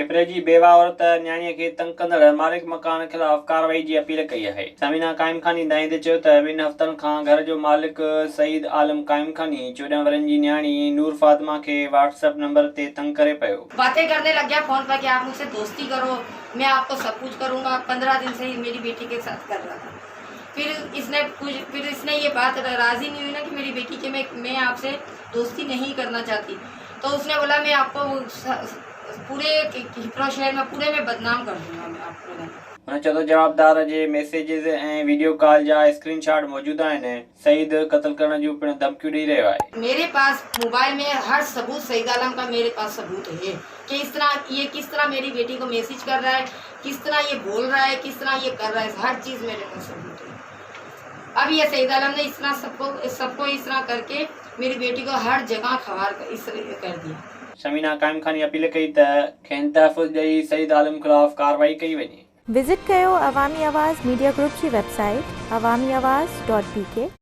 पिपर जी बेवा औरत न्याणीअ खे तंग कंदड़ मालिक मकान खिलाफ़ कार्रवाई जी अपील कई आहे। समीना काइम खानी दाईं ते चयो त ॿिनि हफ़्तनि खां घर जो मालिक सईद आलम काइम खानी 14 वरनि जी न्याणी नूर फातिमा के व्हाट्सएप नंबर ते तंग करे पियो। बातें करने लग गया फोन पर कि आप मुझसे दोस्ती करो, मैं आपको सब कुछ करूंगा। 15 दिन से ही मेरी बेटी के साथ कर रहा था। फिर इसने ये बात राजी नहीं हुई ना कि मेरी बेटी के मैं आपसे दोस्ती नहीं करना चाहती, तो उसने बोला मैं आपको पूरे हिप्रो शहर में पूरे में बदनाम कर दूंगा मैं आपको। हुन चयो त जवाबदार जे मैसेजेस ऐं वीडियो कॉल जा स्क्रीनशॉट मौजूद आहिनि। सईद क़त्ल करण जूं पिण धमकियूं ॾेई रहियो आहे। मेरे पास मोबाइल में हर सबूत सईद आलम का मेरे पास सबूत है कि किस तरह मेरी बेटी को मैसेज कर रहा है, किस तरह ये बोल रहा है, किस तरह ये कर रहा है, हर चीज मेरे पास सबूत है। अब ये सईद आलम ने इस तरह सबको इस तरह करके मेरी बेटी को हर जगह खवार कर दिया। समीना काइम खानी अपील कई त खेनि तहफ़ुज़ ॾेई सईद आलम ख़िलाफ़ कार्रवाई कई वञे। विजिट कयो अवामी आवाज़ मीडिया ग्रुप की वेबसाइट awamiawaz.pk।